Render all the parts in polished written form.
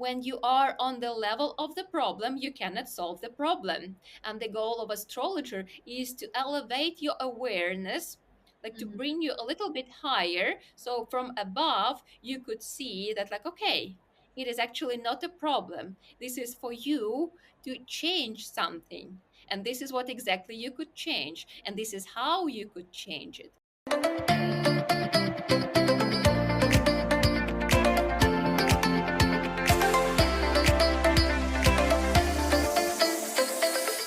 when you are on the level of the problem, you cannot solve the problem. And the goal of astrologer is to elevate your awareness, like to bring you a little bit higher. So from above, you could see that, like, okay, it is actually not a problem. This is for you to change something. And this is what exactly you could change. And this is how you could change it.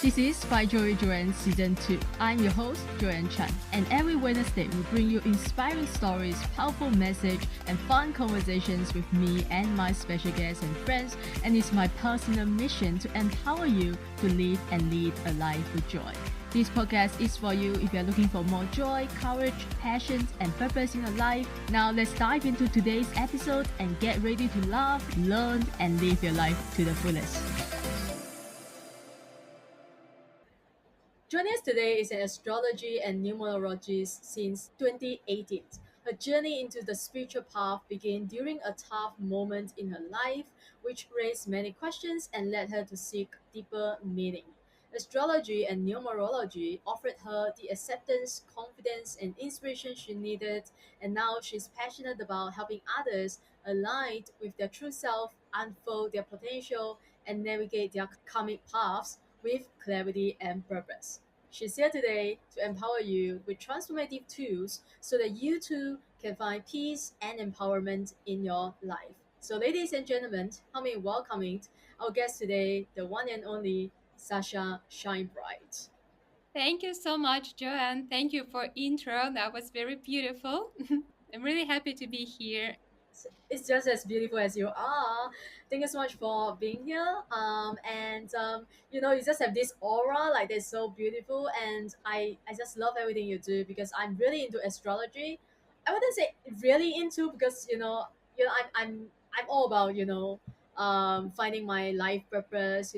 This is By Joyan Season 2. I'm your host, Joyan Chan, and every Wednesday we bring you inspiring stories, powerful message, and fun conversations with me and my special guests and friends, and it's my personal mission to empower you to live and lead a life with joy. This podcast is for you if you're looking for more joy, courage, passion, and purpose in your life. Now let's dive into today's episode and get ready to laugh, learn, and live your life to the fullest. Joining us today is an astrology and numerologist since 2018. Her journey into the spiritual path began during a tough moment in her life, which raised many questions and led her to seek deeper meaning. Astrology and numerology offered her the acceptance, confidence, and inspiration she needed, and now she's passionate about helping others aligned with their true self, unfold their potential, and navigate their karmic paths with clarity and purpose. She's here today to empower you with transformative tools so that you too can find peace and empowerment in your life. So, ladies and gentlemen, help me welcoming our guest today, the one and only Sasha Shine Bright. Thank you so much, Joanne. Thank you for intro. That was very beautiful. I'm really happy to be here. It's just as beautiful as you are. Thank you so much for being here. You just have this aura like that's so beautiful, and I just love everything you do because I'm really into astrology. I wouldn't say really into because I'm all about finding my life purpose.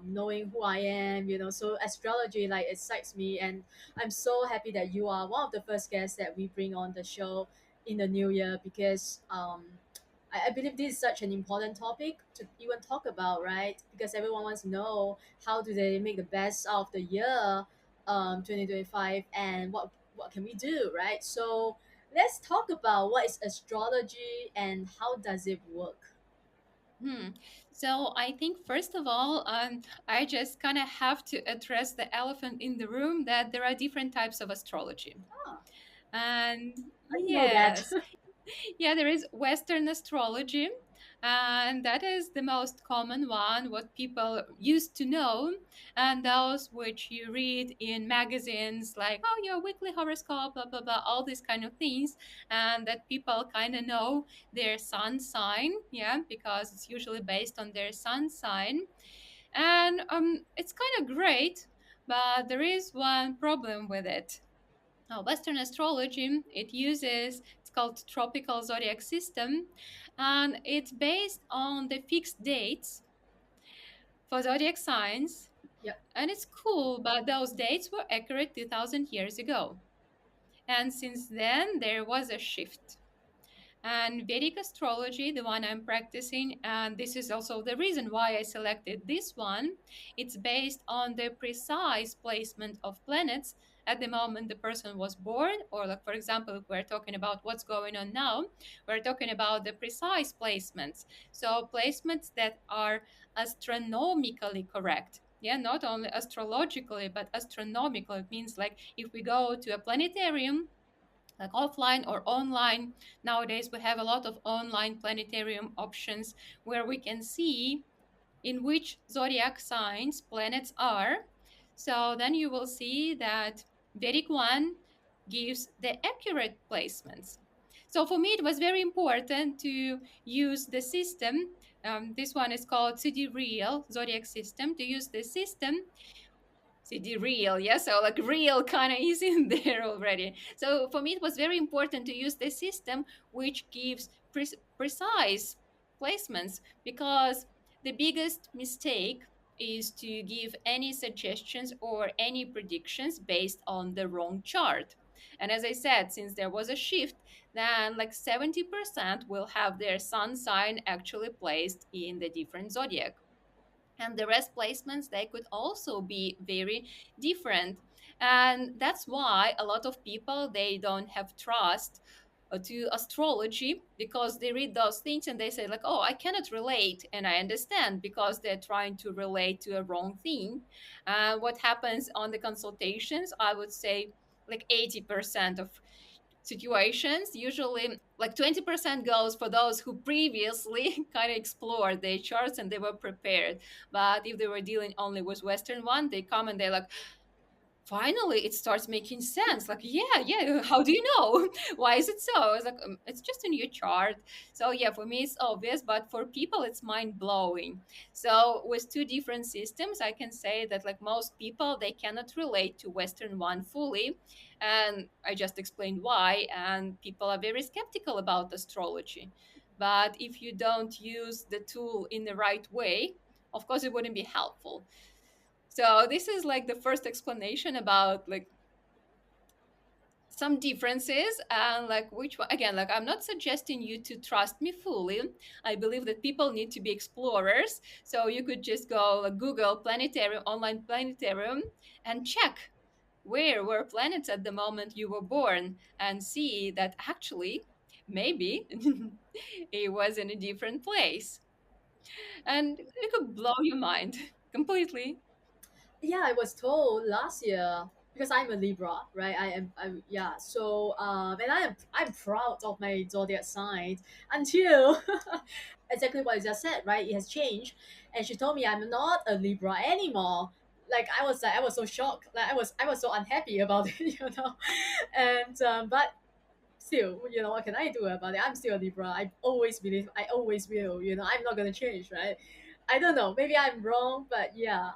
Knowing who I am. So astrology like excites me, and I'm so happy that you are one of the first guests that we bring on the show in the new year because I believe this is such an important topic to even talk about, right? Because everyone wants to know how do they make the best out of the year 2025 and what can we do, right? So let's talk about what is astrology and how does it work. Hmm. So I think first of all, I just kind of have to address the elephant in the room that there are different types of astrology. Ah, And I didn't know that. yes, yeah, there is Western astrology, and that is the most common one, what people used to know, and those which you read in magazines like, oh, your weekly horoscope, blah, blah, blah, all these kind of things, and that people kind of know their sun sign, yeah, because it's usually based on their sun sign. And it's kind of great, but there is one problem with it. Western astrology, it's called tropical zodiac system, and it's based on the fixed dates for zodiac signs. Yep. And it's cool, but those dates were accurate 2000 years ago. And since then, there was a shift. And Vedic astrology, the one I'm practicing, and this is also the reason why I selected this one. It's based on the precise placement of planets at the moment the person was born, or, like, for example, if we're talking about what's going on now, we're talking about the precise placements. So, placements that are astronomically correct. Yeah, not only astrologically, but astronomical. It means, like, if we go to a planetarium, like offline or online. Nowadays, we have a lot of online planetarium options where we can see in which zodiac signs planets are. So then you will see that Vedic 1 gives the accurate placements. So for me, it was very important to use the system. This one is called sidereal zodiac system. To use the system, real, yeah, so like real kind of is in there already. So for me it was very important to use the system which gives precise placements, because the biggest mistake is to give any suggestions or any predictions based on the wrong chart. And as I said, since there was a shift, then like 70% will have their sun sign actually placed in the different zodiac. And the rest placements, they could also be very different. And that's why a lot of people, they don't have trust to astrology, because they read those things and they say like, oh, I cannot relate. And I understand, because they're trying to relate to a wrong thing. What happens on the consultations, I would say like 80% of situations, usually like 20% goes for those who previously kind of explored their charts and they were prepared. But if they were dealing only with Western one, they come and they're like, finally it starts making sense. Like, yeah, how do you know? Why is it so? It's like, it's just in your chart. So yeah, for me it's obvious, but for people it's mind-blowing. So with two different systems, I can say that like most people, they cannot relate to Western one fully, and I just explained why. And people are very skeptical about astrology. But if you don't use the tool in the right way, of course it wouldn't be helpful. So this is like the first explanation about like some differences, and like which one, again, like I'm not suggesting you to trust me fully. I believe that people need to be explorers. So you could just go like, Google planetarium, online planetarium, and check where were planets at the moment you were born, and see that actually maybe it was in a different place, and it could blow your mind completely. Yeah, I was told last year because I'm a Libra, right? I'm yeah. So and I'm proud of my zodiac sign until exactly what you just said, right? It has changed, and she told me I'm not a Libra anymore. Like I was so shocked. Like I was so unhappy about it, you know. And but still, you know, what can I do about it? I'm still a Libra. I always believe. I always will. You know, I'm not gonna change, right? I don't know. Maybe I'm wrong, but yeah.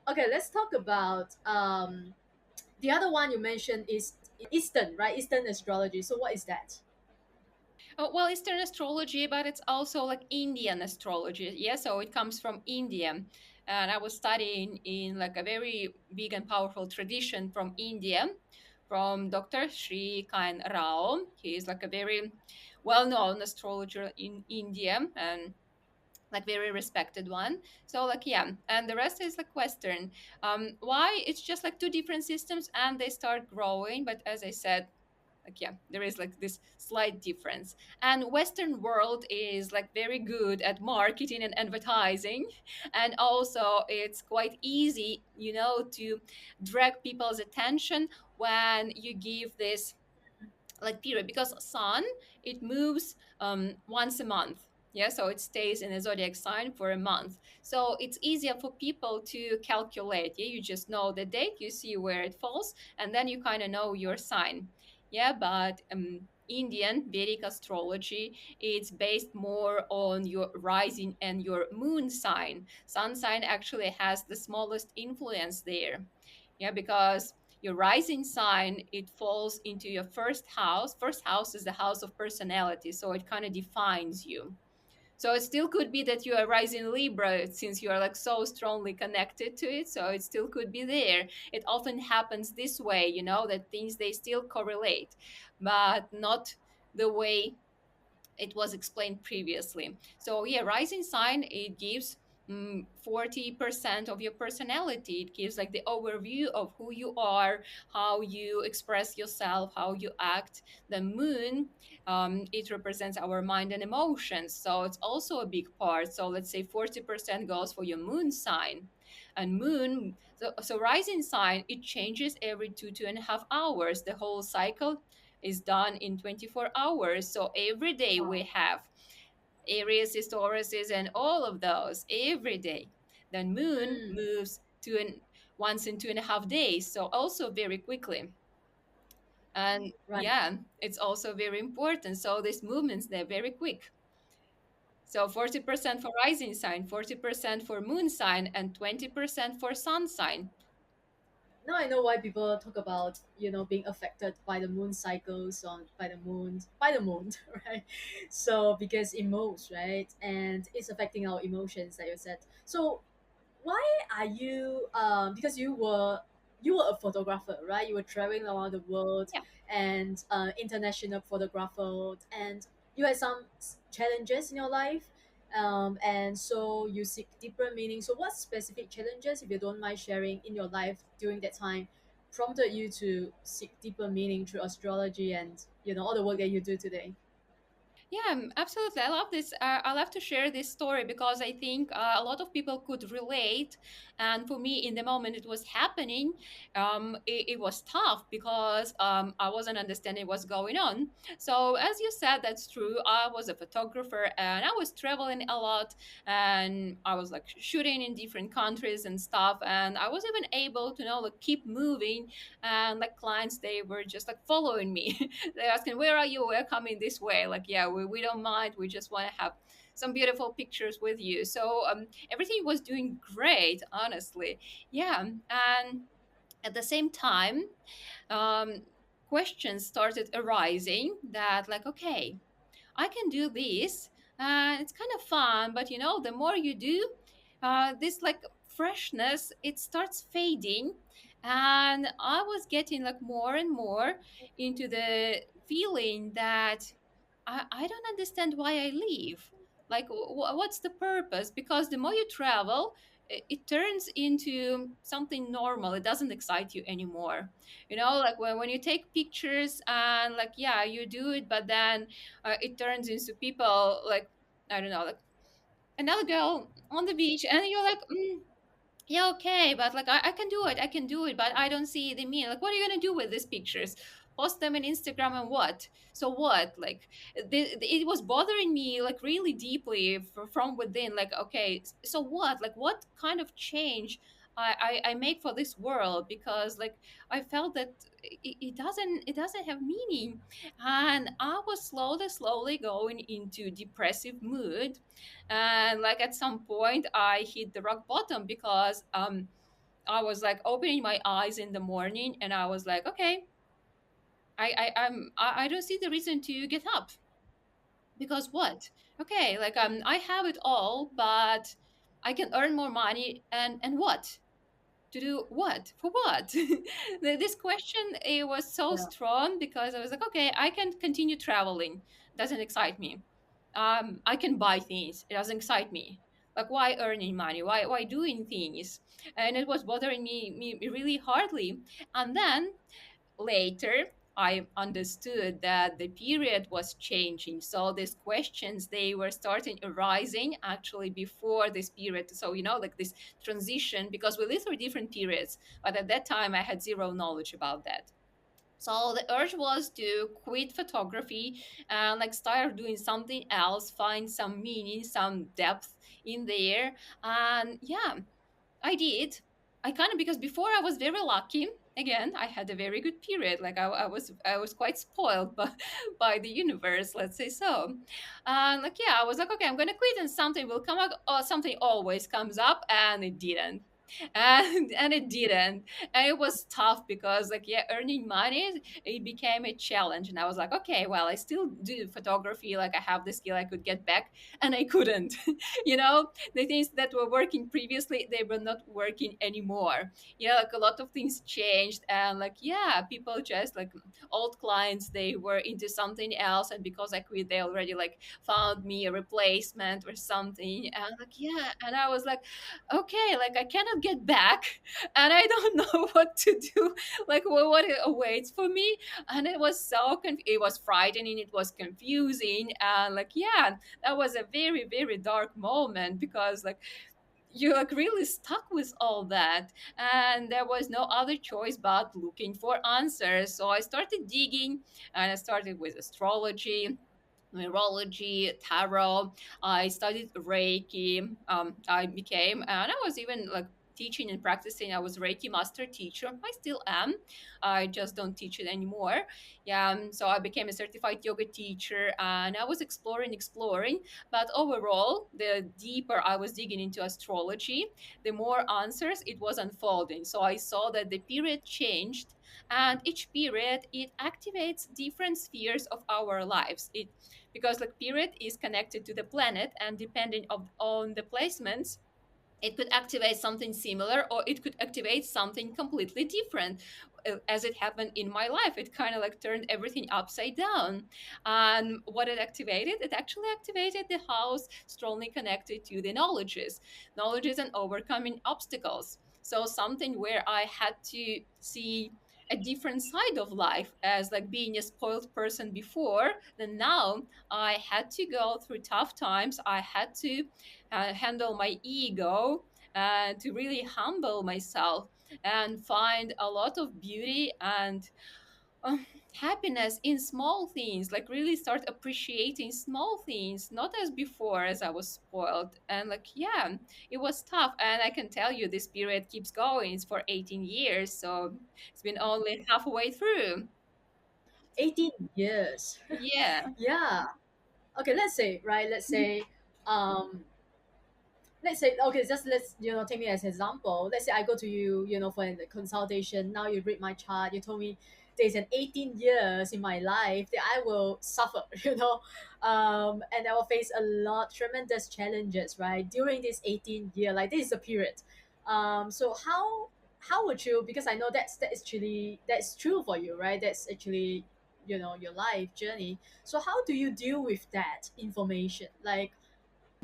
Okay, let's talk about the other one you mentioned is Eastern, right? Eastern astrology. So what is that? Well, Eastern astrology, but it's also like Indian astrology. Yeah, so it comes from India. And I was studying in like a very big and powerful tradition from India, from Dr. Sri Kain Rao. He is like a very well-known astrologer in India, and like very respected one. So like yeah, and the rest is like Western. Why? It's just like two different systems and they start growing, but as I said, like yeah, there is like this slight difference. And Western world is like very good at marketing and advertising, and also it's quite easy, you know, to drag people's attention when you give this like period, because sun, it moves once a month. Yeah, so it stays in a zodiac sign for a month, so it's easier for people to calculate. Yeah, you just know the date, you see where it falls, and then you kind of know your sign. Yeah, but Indian Vedic astrology, it's based more on your rising and your moon sign. Sun sign actually has the smallest influence there. Yeah, because your rising sign, it falls into your first house. First house is the house of personality, so it kind of defines you. So it still could be that you are rising Libra, since you are like so strongly connected to it, so it still could be there. It often happens this way, you know, that things, they still correlate, but not the way it was explained previously. So yeah, rising sign, it gives 40% of your personality. It gives like the overview of who you are, how you express yourself, how you act. The moon, it represents our mind and emotions, so it's also a big part. So let's say 40% goes for your moon sign. And moon, so rising sign, it changes every 2.5 hours. The whole cycle is done in 24 hours. So every day Wow. we have Aries, Tauruses, and all of those every day. Then moon Mm, moves once in 2.5 days, so also very quickly. And right. yeah, it's also very important. So these movements, they're very quick. So 40% for rising sign, 40% for moon sign, and 20% for sun sign. Now I know why people talk about, you know, being affected by the moon cycles on by the moon, right? So because it moves, right, and it's affecting our emotions, like you said. So why are you because you were you were a photographer, right? You were traveling around the world Yeah. and international photographer, and you had some challenges in your life, and so you seek deeper meaning. So what specific challenges, if you don't mind sharing, in your life during that time prompted you to seek deeper meaning through astrology and all the work that you do today? Yeah, absolutely. I love this. I love to share this story because I think a lot of people could relate. And for me, in the moment it was happening, it was tough because I wasn't understanding what's going on. So, as you said, that's true. I was a photographer and I was traveling a lot, and I was like shooting in different countries and stuff. And I was even able to like keep moving. And like clients, they were just like following me. They're asking, "Where are you? We're coming this way." Like, yeah, we don't mind. We just want to have some beautiful pictures with you. So everything was doing great, honestly. Yeah, and at the same time, um, questions started arising that, like, okay, I can do this. It's kind of fun, but the more you do, this like freshness, it starts fading. And I was getting like more and more into the feeling that I don't understand why I leave. Like, what's the purpose? Because the more you travel, it turns into something normal. It doesn't excite you anymore. Like when you take pictures and like, yeah, you do it, but then it turns into people like, I don't know, like another girl on the beach, and you're like, yeah, okay, but like I can do it, I can do it, but I don't see the mean. Like, what are you gonna do with these pictures? Post them on Instagram and what? So what? Like, it was bothering me like really deeply from within. Like, okay, so what? Like, what kind of change I make for this world? Because like I felt that it doesn't have meaning, and I was slowly going into depressive mood. And like at some point I hit the rock bottom because I was like opening my eyes in the morning and I was like, okay, I don't see the reason to get up. Because what? Okay, like I have it all, but I can earn more money, and what? To do what? For what? This question, it was so Yeah. strong because I was like, okay, I can continue traveling. Doesn't excite me. I can buy things. It doesn't excite me. Like, why earning money? Why doing things? And it was bothering me really hardly. And then later I understood that the period was changing. So these questions, they were starting arising actually before this period. So, like this transition, because we live through different periods. But at that time, I had zero knowledge about that. So the urge was to quit photography and like start doing something else, find some meaning, some depth in there. And yeah, I did. I kind of, because before I was very lucky. Again, I had a very good period. Like I was quite spoiled by by the universe, let's say so. And like yeah, I was like, okay, I'm gonna quit, and something will come up. Or something always comes up, and it didn't. And it didn't, and it was tough because like yeah, earning money, it became a challenge. And I was like, okay, well, I still do photography, like I have the skill, I could get back, and I couldn't. you know the things that were working previously, they were not working anymore. Yeah, like a lot of things changed, and like yeah, people just like old clients, they were into something else, and because I quit, they already like found me a replacement or something. And like yeah, and I was like, okay, like I cannot get back, and I don't know what to do, like what awaits for me. And it was it was frightening, it was confusing, and like yeah, that was a very very dark moment because like you're like really stuck with all that, and there was no other choice but looking for answers. So I started digging, and I started with astrology, numerology, tarot. I studied Reiki. I became, and I was even like teaching and practicing. I was Reiki master teacher. I still am. I just don't teach it anymore. Yeah. So I became a certified yoga teacher, and I was exploring. But overall, the deeper I was digging into astrology, the more answers it was unfolding. So I saw that the period changed, and each period it activates different spheres of our lives. It Because like period is connected to the planet, and depending on the placements, It could activate something similar, or it could activate something completely different. As it happened in my life, it kind of like turned everything upside down. And what it activated, it actually activated the house strongly connected to the knowledges and overcoming obstacles. So something where I had to see a different side of life, as like being a spoiled person before, then now I had to go through tough times. I had to handle my ego, to really humble myself and find a lot of beauty and um, happiness in small things, like really start appreciating small things, not as before as I was spoiled. And like, yeah, it was tough. And I can tell you this period keeps going. It's for 18 years. So it's been only halfway through. 18 years. Yeah. Yeah. Okay, let's say, right? Um let's say, okay, just let's, take me as an example. Let's say I go to you, for a consultation. Now you read my chart, you told me there's an 18 years in my life that I will suffer, and I will face a lot tremendous challenges, right, during this 18 year. Like, this is a period. So how would you, because I know that's true for you, right? That's actually, your life journey. So how do you deal with that information? Like,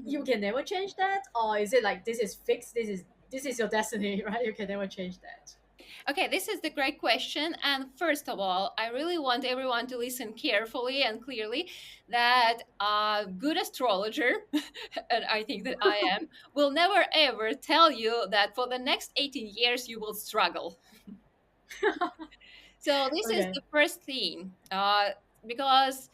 you can never change that, or is it like this is fixed, this is your destiny, right? You can never change that. Okay, this is the great question. And first of all, I really want everyone to listen carefully and clearly that a good astrologer, and I think that I am, will never ever tell you that for the next 18 years you will struggle. So this is Okay. the first thing, because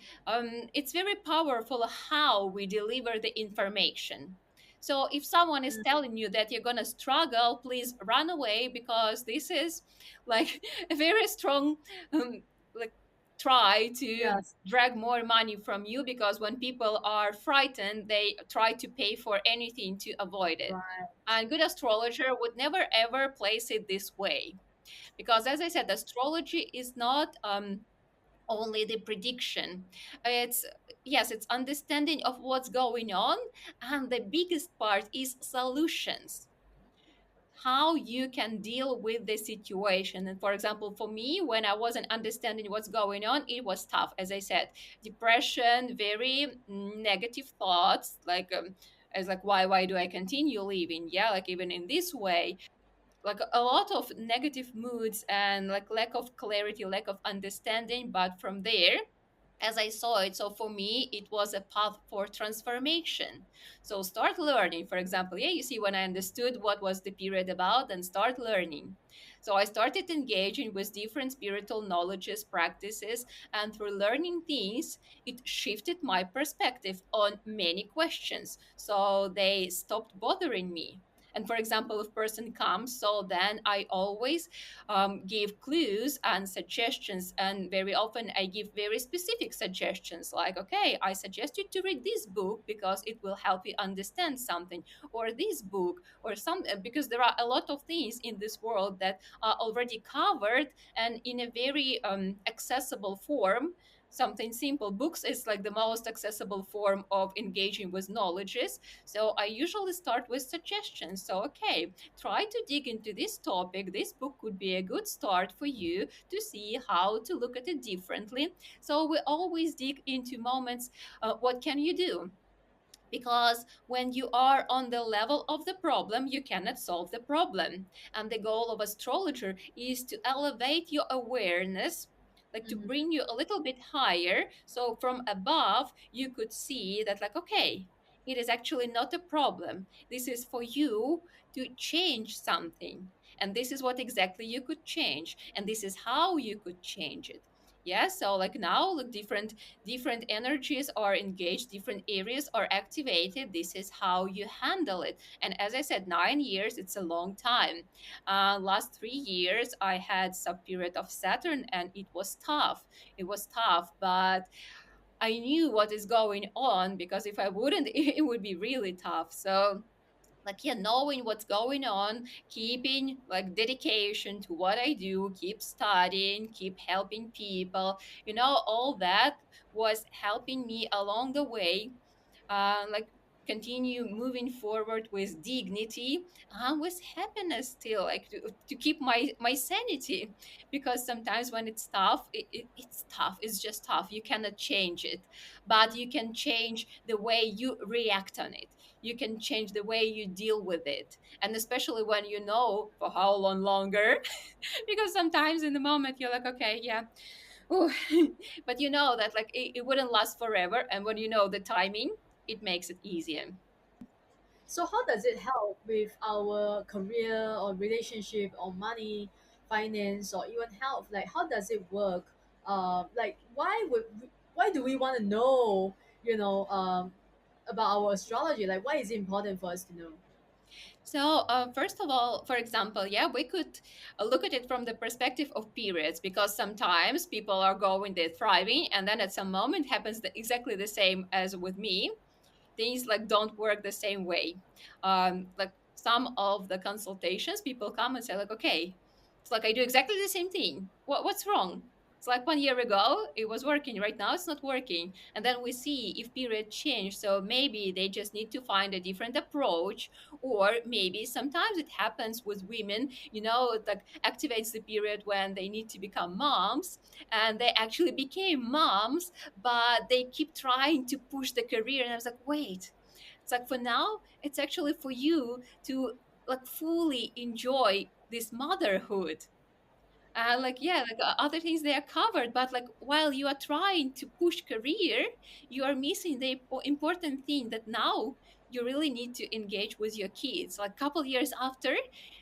it's very powerful how we deliver the information. So if someone is Mm, telling you that you're gonna struggle, please run away, because this is like a very strong, like, try to yes. drag more money from you, because when people are frightened, they try to pay for anything to avoid it. Right. And good astrologer would never ever place it this way, because as I said, astrology is not only the prediction. It's, yes, it's understanding of what's going on, and the biggest part is solutions, how you can deal with the situation. And for example, for me, when I wasn't understanding what's going on, it was tough. As I said, depression, very negative thoughts, like, as like, why do I continue living, yeah, like even in this way, like a lot of negative moods and like lack of clarity, lack of understanding. But from there, as I saw it, so for me, it was a path for transformation. So start learning. For example, yeah, you see, when I understood what was the period about, then start learning. So I started engaging with different spiritual knowledges, practices, and through learning things, it shifted my perspective on many questions. So they stopped bothering me. And for example, if person comes, so then I always give clues and suggestions. And very often I give very specific suggestions, like, okay, I suggest you to read this book because it will help you understand something, or this book, or some, because there are a lot of things in this world that are already covered and in a very accessible form. Something simple, books is like the most accessible form of engaging with knowledges. So I usually start with suggestions. So, okay, try to dig into this topic. This book could be a good start for you to see how to look at it differently. So we always dig into moments. What can you do? Because when you are on the level of the problem, you cannot solve the problem. And the goal of astrologer is to elevate your awareness, like to Mhm. bring you a little bit higher. So from above, you could see that, like, okay, it is actually not a problem. This is for you to change something. And this is what exactly you could change. And this is how you could change it. Yeah, so like now, look, different energies are engaged, different areas are activated. This is how you handle it. And as I said, 9 years, it's a long time. Last 3 years I had some period of Saturn, and it was tough. It was tough, but I knew what is going on, because if I wouldn't, it would be really tough. So, like, yeah, knowing what's going on, keeping like dedication to what I do, keep studying, keep helping people, all that was helping me along the way. Like, continue moving forward with dignity and with happiness still, like to keep my sanity, because sometimes when it's tough, it's tough, it's just tough, you cannot change it, but you can change the way you react on it, you can change the way you deal with it, and especially when you know for how long longer because sometimes in the moment you're like, okay, yeah, oh, but you know that like it wouldn't last forever, and when you know the timing, it makes it easier. So how does it help with our career or relationship or money, finance, or even health? Like how does it work? Like why do we want to know? You know, about our astrology. Like why is it important for us to know? So, first of all, for example, yeah, we could look at it from the perspective of periods, because sometimes people are going, they're thriving, and then at some moment happens exactly the same as with me. Things like don't work the same way. Like some of the consultations, people come and say like, okay, it's like I do exactly the same thing. What's wrong? It's like 1 year ago it was working, right now it's not working, and then we see if period change. So maybe they just need to find a different approach, or maybe sometimes it happens with women, like activates the period when they need to become moms, and they actually became moms, but they keep trying to push the career. And I was like, wait, it's like for now, it's actually for you to like fully enjoy this motherhood. Like yeah, like other things they are covered, but like while you are trying to push career, you are missing the important thing that now you really need to engage with your kids. Like couple years after,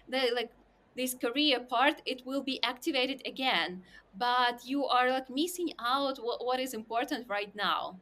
the like this career part, it will be activated again, but you are like missing out what is important right now.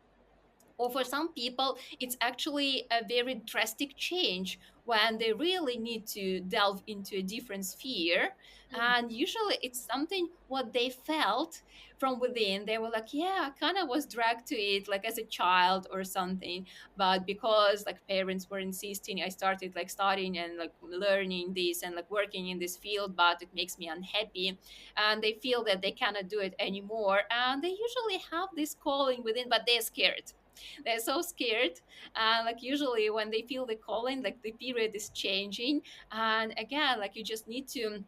Or for some people it's actually a very drastic change when they really need to delve into a different sphere, Mhm. and usually it's something what they felt from within. They were like, yeah, I kind of was dragged to it like as a child or something, but because like parents were insisting, I started like studying and like learning this and like working in this field, but it makes me unhappy, and they feel that they cannot do it anymore, and they usually have this calling within, but they're scared. They're so scared, and like usually when they feel the calling, like the period is changing, and again like you just need to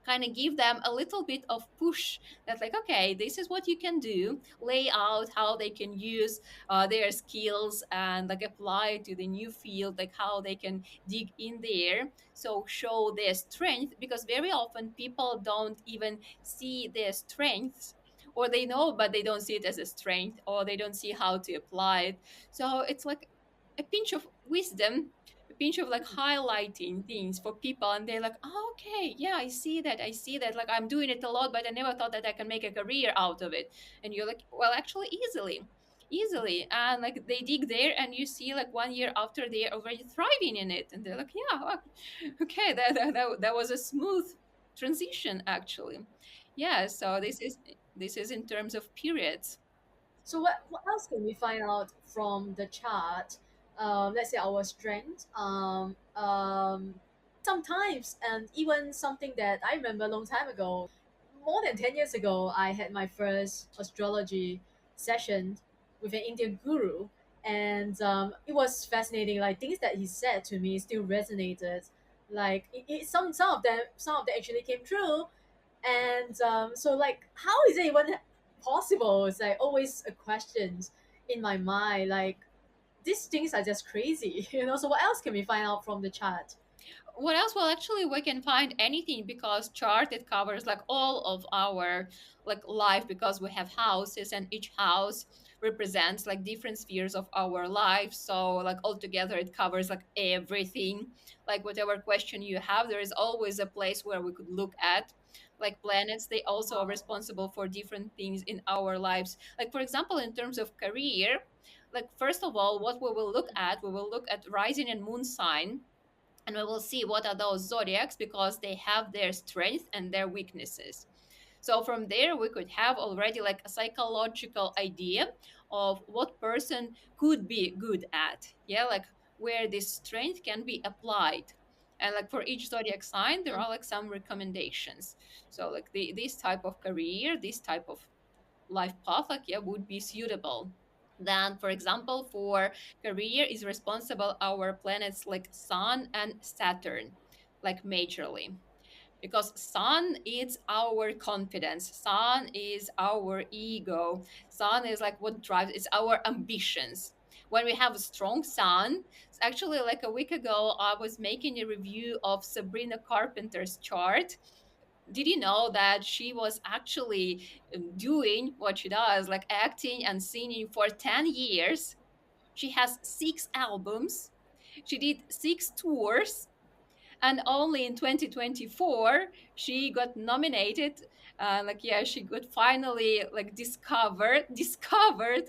kind of give them a little bit of push, that like, okay, this is what you can do, lay out how they can use their skills and like apply it to the new field, like how they can dig in there, so show their strength, because very often people don't even see their strengths, or they know but they don't see it as a strength, or they don't see how to apply it. So it's like a pinch of wisdom, a pinch of like highlighting things for people, and they're like, oh, okay, yeah, I see that, like I'm doing it a lot, but I never thought that I can make a career out of it. And you're like, well, actually easily, and like they dig there, and you see like 1 year after they're already thriving in it, and they're like, yeah, well, okay, that was a smooth transition actually. Yeah, so this is in terms of periods. So what else can we find out from the chart? Let's say our strength. Sometimes, and even something that I remember a long time ago, more than 10 years ago, I had my first astrology session with an Indian guru, and it was fascinating. Like things that he said to me still resonated. Like some of them actually came true, and so like how is it even possible? It's like always a question in my mind. Like these things are just crazy, you know. So what else can we find out from the chart? What else? Well, actually we can find anything, because chart, it covers like all of our like life, because we have houses, and each house represents like different spheres of our life, so like altogether it covers like everything. Like whatever question you have, there is always a place where we could look at. Like planets, they also are responsible for different things in our lives. Like for example, in terms of career, like first of all, what we will look at rising and moon sign, and we will see what are those zodiacs, because they have their strengths and their weaknesses. So from there we could have already like a psychological idea of what person could be good at, yeah, like where this strength can be applied. And like for each zodiac sign there Mm. are like some recommendations. So like this type of career, this type of life path, like yeah, would be suitable. Then, for example, for career is responsible our planets like Sun and Saturn, like majorly, because Sun is our confidence, Sun is our ego, Sun is like what drives, it's our ambitions. When we have a strong Sun, it's actually like a week ago I was making a review of Sabrina Carpenter's chart. Did you know that she was actually doing what she does, like acting and singing for 10 years? She has 6 albums, she did 6 tours, and only in 2024 she got nominated. Like yeah, she got finally like discovered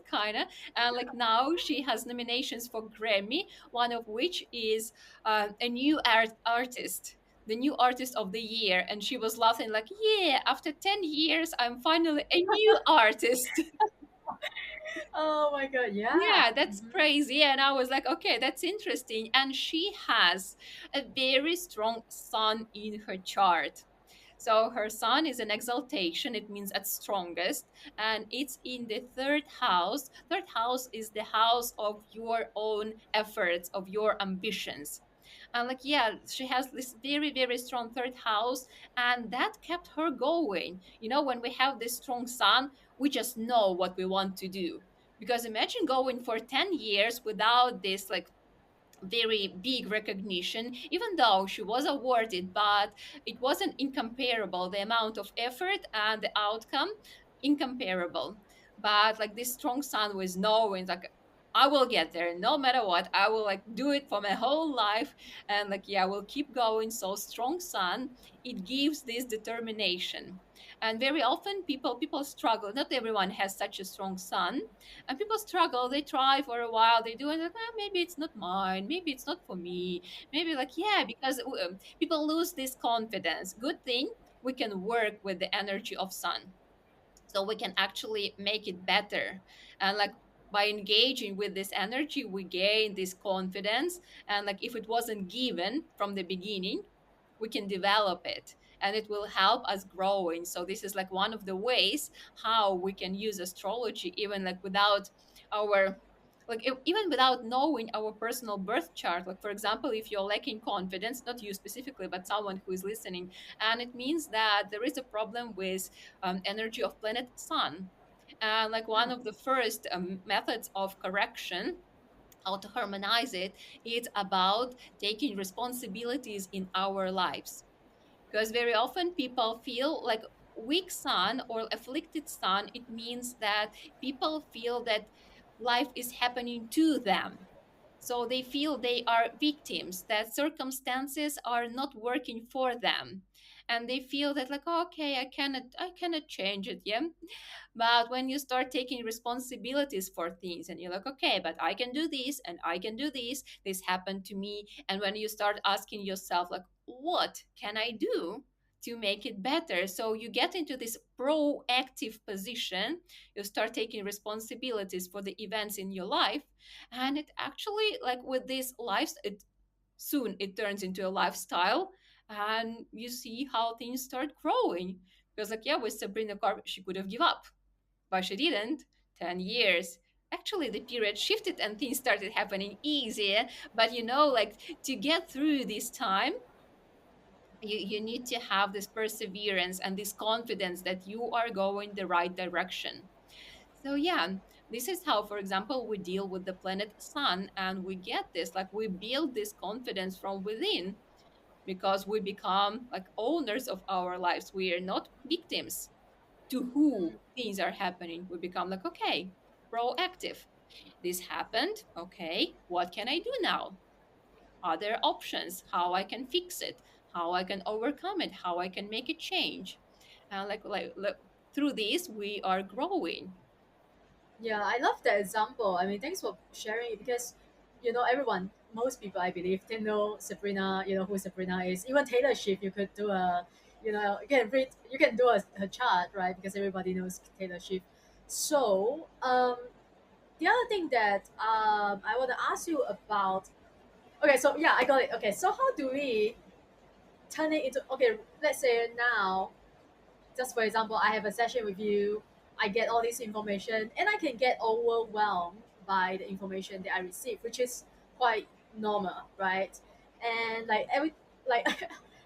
kind of, and like now she has nominations for Grammy, one of which is a new artist, the new artist of the year. And she was laughing like, yeah, after 10 years I'm finally a new artist. Oh my god, yeah. Yeah, that's Mhm. crazy. And I was like, okay, that's interesting. And she has a very strong sun in her chart. So her sun is an exaltation, it means at strongest, and it's in the third house. Third house is the house of your own efforts, of your ambitions. And like, yeah, she has this very, very strong third house, and that kept her going. You know, when we have this strong sun, we just know what we want to do. Because imagine going for 10 years without this, like, very big recognition, even though she was awarded, but it wasn't incomparable. The amount of effort and the outcome, incomparable. But like this strong son was knowing, like, I will get there no matter what. I will like do it for my whole life. And like, yeah, I will keep going. So strong son, it gives this determination. And very often people struggle. Not everyone has such a strong son, and people struggle. They try for a while, they do it, like, ah, maybe it's not mine, maybe it's not for me, maybe like, yeah, because people lose this confidence. Good thing we can work with the energy of sun, so we can actually make it better. And like by engaging with this energy we gain this confidence, and like if it wasn't given from the beginning, we can develop it, and it will help us growing. So this is like one of the ways how we can use astrology, even like without our, like even without knowing our personal birth chart. Like for example, if you're lacking confidence, not you specifically but someone who is listening, and it means that there is a problem with energy of planet sun. And like one of the first methods of correction, how to harmonize it, it's about taking responsibilities in our lives. Because very often people feel like weak sun or afflicted sun, it means that people feel that life is happening to them. So they feel they are victims, that circumstances are not working for them. And they feel that like, oh, okay, I cannot change it, yeah. But when you start taking responsibilities for things and you're like, okay, but I can do this and I can do this happened to me. And when you start asking yourself, like, what can I do to make it better? So you get into this proactive position, you start taking responsibilities for the events in your life. And it actually, like with this life, it soon it turns into a lifestyle, and you see how things start growing. Because like, yeah, with Sabrina Carpenter, she could have give up, but she didn't. 10 years. Actually, the period shifted and things started happening easier. But you know, like to get through this time, you need to have this perseverance and this confidence that you are going the right direction. So, yeah, this is how, for example, we deal with the planet Sun, and we get this, like, we build this confidence from within, because we become like owners of our lives. We are not victims to who things are happening. We become like, okay, proactive. This happened. Okay, what can I do now? Other options, how I can fix it, how I can overcome it, how I can make it change. And like through this, we are growing. Yeah, I love that example. I mean, thanks for sharing it because, everyone, most people, I believe, they know Sabrina, who Sabrina is. Even Taylor Swift, you could do you can do her chart, right? Because everybody knows Taylor Swift. So, the other thing that I want to ask you about, okay, so yeah, I got it. Okay, so how do we turn it into, okay, let's say now, just for example, I have a session with you. I get all this information and I can get overwhelmed by the information that I receive, which is quite normal, right? And like every like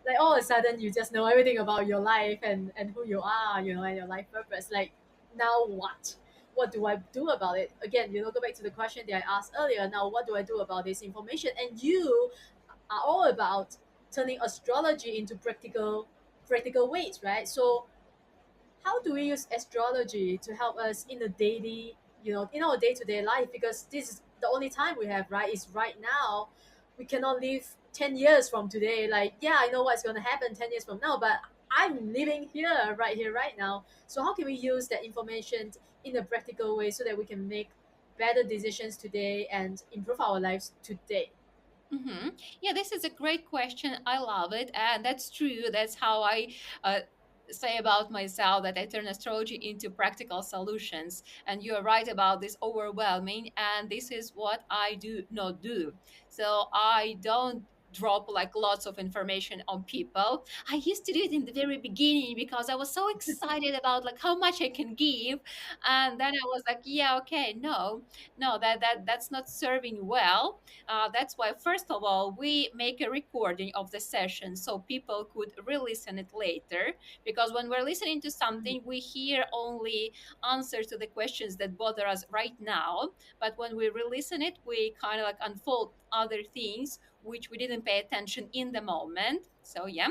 like all of a sudden you just know everything about your life and who you are, and your life purpose. Like now what? What do I do about it? Again, go back to the question that I asked earlier. Now what do I do about this information? And you are all about turning astrology into practical ways, right? So how do we use astrology to help us in the daily, in our day-to-day life? Because this is the only time we have, right? Is right now. We cannot live 10 years from today. Like, yeah, I know what's going to happen 10 years from now, but I'm living here, right now. So how can we use that information in a practical way so that we can make better decisions today and improve our lives today? Mm-hmm. Yeah, this is a great question. I love it. And that's true. That's how I uh, say about myself that I turn astrology into practical solutions. And you're right about this overwhelming. And this is what I do not do. So I don't drop like lots of information on people. I used to do it in the very beginning because I was so excited about like how much I can give. And then I was like, yeah, okay, no, that's not serving well. That's why, first of all, we make a recording of the session so people could re-listen it later. Because when we're listening to something, we hear only answers to the questions that bother us right now. But when we re-listen it, we kind of like unfold other things which we didn't pay attention in the moment. So yeah,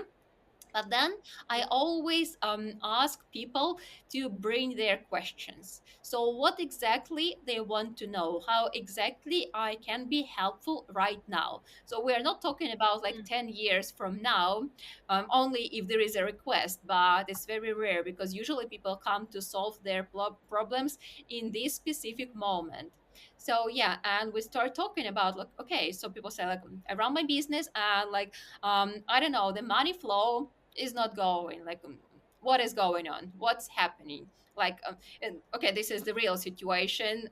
but then I always ask people to bring their questions. So, what exactly they want to know, how exactly I can be helpful right now. So, we are not talking about like Mm, 10 years from now, only if there is a request, but it's very rare because usually people come to solve their problems in this specific moment. So yeah, and we start talking about like, okay, so people say like, I run my business and like, I don't know, the money flow is not going like, what is going on, what's happening, like and, okay, this is the real situation.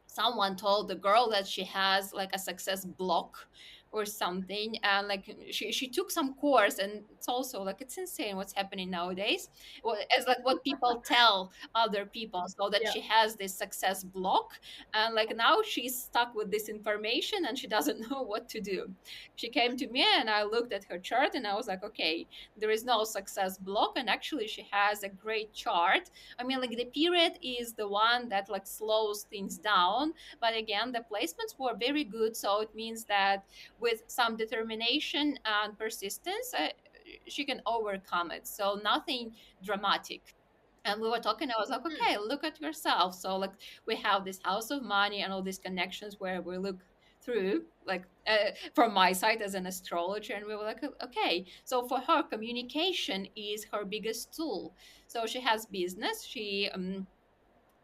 Someone told the girl that she has like a success block or something, and like she took some course, and it's also like it's insane what's happening nowadays. Well, it's like what people tell other people, so that yeah. she has this success block, and like now she's stuck with this information and she doesn't know what to do. She came to me and I looked at her chart and I was like, okay, there is no success block, and actually she has a great chart. I mean, like the period is the one that like slows things down, but again, the placements were very good. So it means that with some determination and persistence, she can overcome it. So nothing dramatic. And we were talking, I was like, Mm, okay, look at yourself. So like we have this house of money and all these connections where we look through like from my side as an astrologer, and we were like, okay, so for her communication is her biggest tool. So she has business, she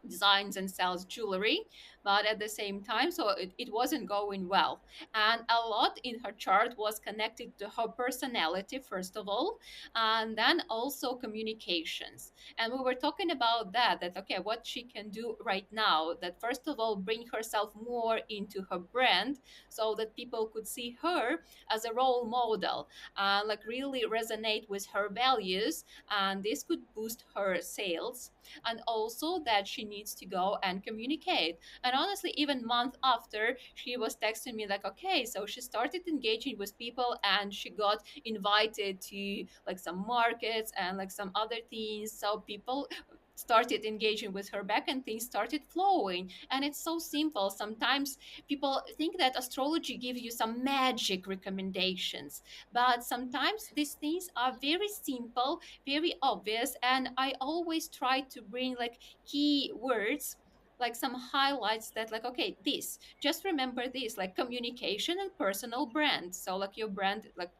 designs and sells jewelry, but at the same time, so it wasn't going well. And a lot in her chart was connected to her personality, first of all, and then also communications. And we were talking about that okay, what she can do right now, that first of all, bring herself more into her brand so that people could see her as a role model, like really resonate with her values, and this could boost her sales. And also that she needs to go and communicate. And honestly, even month after, she was texting me like, okay, so she started engaging with people and she got invited to like some markets and like some other things. So people started engaging with her back and things started flowing. And it's so simple. Sometimes people think that astrology gives you some magic recommendations, but sometimes these things are very simple, very obvious, and I always try to bring like key words, like some highlights that like, okay, this, just remember this, like communication and personal brand. So like your brand, like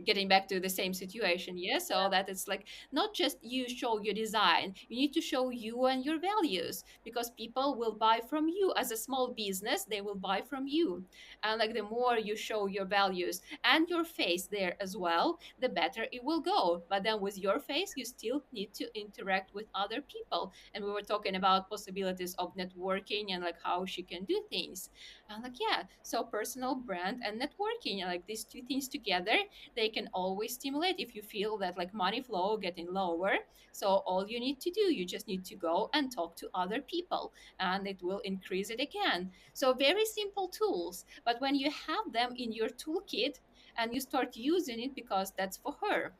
getting back to the same situation, yeah, so that it's like not just you show your design, you need to show you and your values, because people will buy from you. As a small business, they will buy from you, and like the more you show your values and your face there as well, the better it will go. But then with your face, you still need to interact with other people, and we were talking about possibilities of networking and like how she can do things. And like, yeah, so personal brand and networking, like these two things together, they can always stimulate if you feel that like money flow getting lower. So all you need to do, you just need to go and talk to other people, and it will increase it again. So very simple tools, but when you have them in your toolkit and you start using it, because that's for her,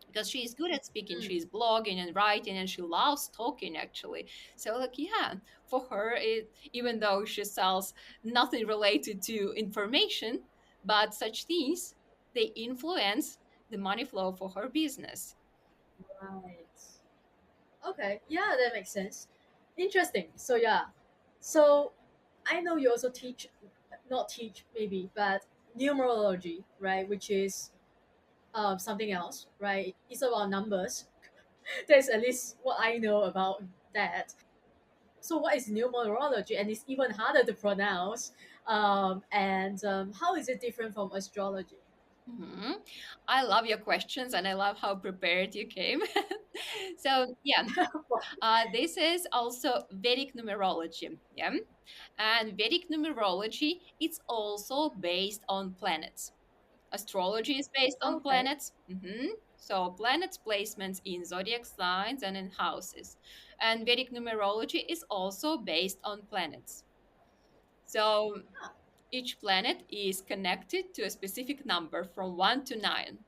because she's good at speaking, Mm. she's blogging and writing, and she loves talking actually. So like, yeah, for her, it, even though she sells nothing related to information, but such things, they influence the money flow for her business. Right. Okay. Yeah, that makes sense. Interesting. So yeah. So I know you also teach, not teach maybe, but numerology, right? Which is something else, right? It's about numbers. That's at least what I know about that. So what is numerology, and it's even harder to pronounce. And how is it different from astrology? Mhm. I love your questions, and I love how prepared you came. So yeah, this is also Vedic numerology. Yeah, and Vedic numerology, it's also based on planets. Astrology is based on Okay. planets. So planets placements in zodiac signs and in houses. And Vedic numerology is also based on planets. So Ah, each planet is connected to a specific number from 1 to 9.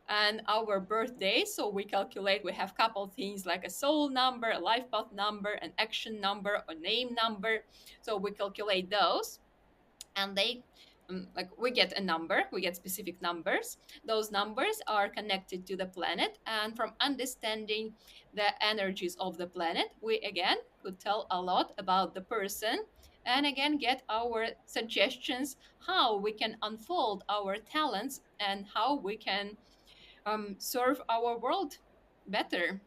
And our birthday, so we calculate, we have couple things like a soul number, a life path number, an action number, a name number. So we calculate those, and they like, we get a number, we get specific numbers. Those numbers are connected to the planet, and from understanding the energies of the planet, we again could tell a lot about the person, and again get our suggestions how we can unfold our talents and how we can serve our world better.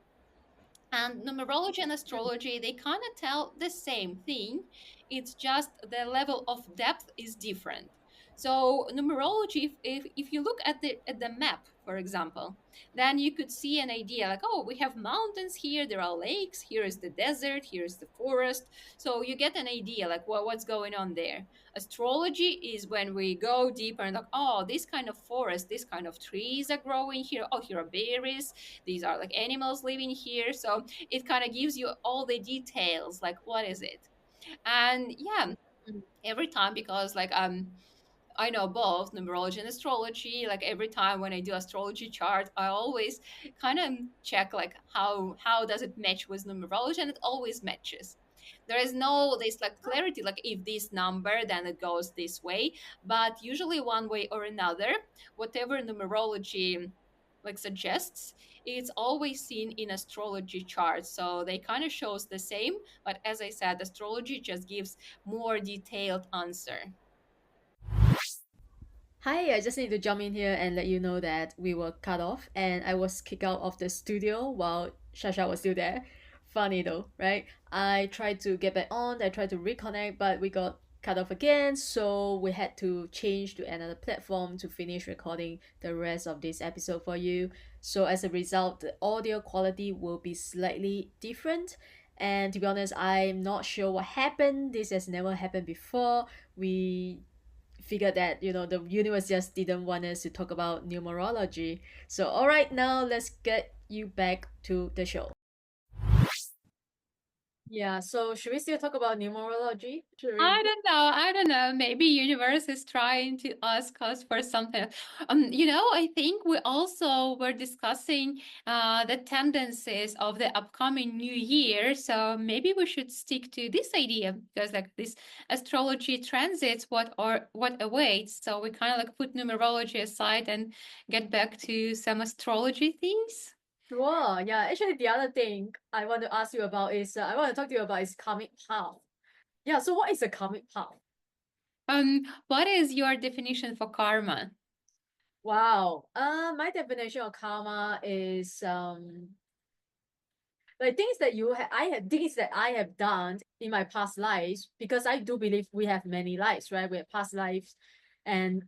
And numerology and mm, astrology, they kind of tell the same thing. It's just the level of depth is different. So numerology, if you look at the map, for example, then you could see an idea like, oh, we have mountains here, there are lakes, here is the desert, here is the forest. So you get an idea like, well, what's going on there. Astrology is when we go deeper and like, oh, this kind of forest, this kind of trees are growing here. Oh, here are berries, these are like animals living here. So it kind of gives you all the details like, what is it. And yeah, mm. every time, because like I know both numerology and astrology. Like every time when I do astrology chart, I always kind of check like how does it match with numerology, and it always matches. There is no this like clarity like if this number then it goes this way, but usually one way or another, whatever numerology like suggests, it's always seen in astrology charts. So they kind of shows the same, but as I said, astrology just gives more detailed answer. Hi, I just need to jump in here and let you know that we were cut off and I was kicked out of the studio while Sasha was still there. Funny though, right? I tried to get back on, I tried to reconnect, but we got cut off again, so we had to change to another platform to finish recording the rest of this episode for you. So as a result, the audio quality will be slightly different. And to be honest, I'm not sure what happened. This has never happened before. We figured that the universe just didn't want us to talk about numerology. So all right, now let's get you back to the show. Yeah, so should we still talk about numerology? Should we? I don't know. I don't know. Maybe universe is trying to ask us for something. I think we also were discussing the tendencies of the upcoming new year. So maybe we should stick to this idea, because like this astrology transits what awaits. So we kind of like put numerology aside and get back to some astrology things. Sure. Yeah, actually the other thing I want to ask you about is I want to talk to you about is karmic path. Yeah, so what is a karmic path? What is your definition for karma? Wow. My definition of karma is like things that I have things that I have done in my past lives, because I do believe we have many lives, right? We have past lives and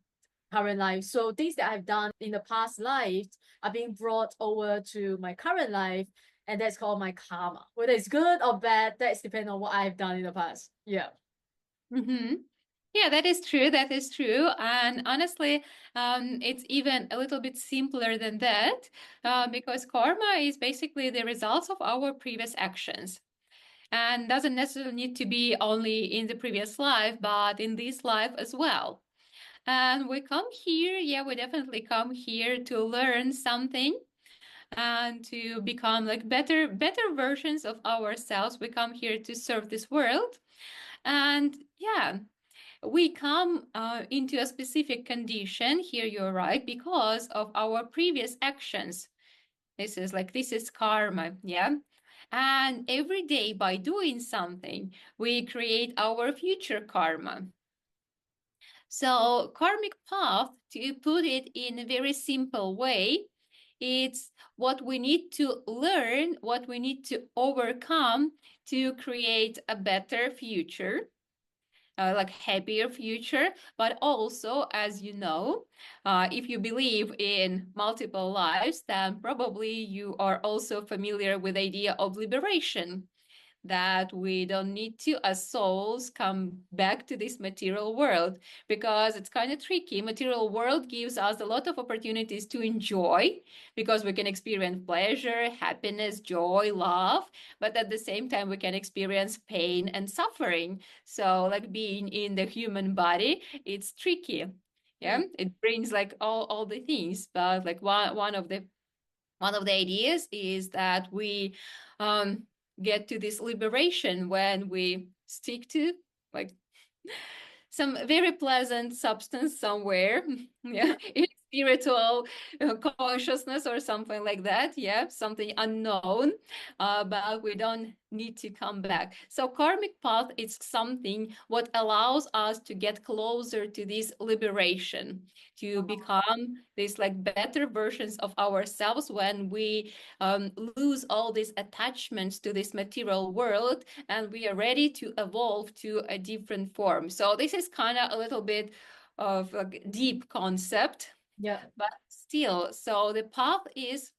current life. So things that I've done in the past life are being brought over to my current life, and that's called my karma. Whether it's good or bad, that's depend on what I've done in the past. Yeah. Mm-hmm. Yeah, that is true. That is true. And honestly, it's even a little bit simpler than that, because karma is basically the results of our previous actions and doesn't necessarily need to be only in the previous life, but in this life as well. And we come here, yeah, we definitely come here to learn something and to become like better versions of ourselves. We come here to serve this world. And yeah, we come into a specific condition here, you're right, because of our previous actions. This is karma, yeah. And every day by doing something we create our future karma. So karmic path, to put it in a very simple way, it's what we need to learn, what we need to overcome to create a better future, like happier future. But also, as you know, if you believe in multiple lives, then probably you are also familiar with the idea of liberation, that we don't need to, as souls, come back to this material world, because it's kind of tricky. Material world gives us a lot of opportunities to enjoy, because we can experience pleasure, happiness, joy, love, but at the same time we can experience pain and suffering. So like being in the human body, it's tricky. Yeah, Mm. it brings like all the things, but like one of the ideas is that we um, get to this liberation when we stick to like some very pleasant substance somewhere, yeah, in spiritual consciousness or something like that, yeah, something unknown, but we don't need to come back. So karmic path is something what allows us to get closer to this liberation, to become these like better versions of ourselves when we lose all these attachments to this material world, and we are ready to evolve to a different form. So this is kind of a little bit of a deep concept, Yeah. but still, so the path is,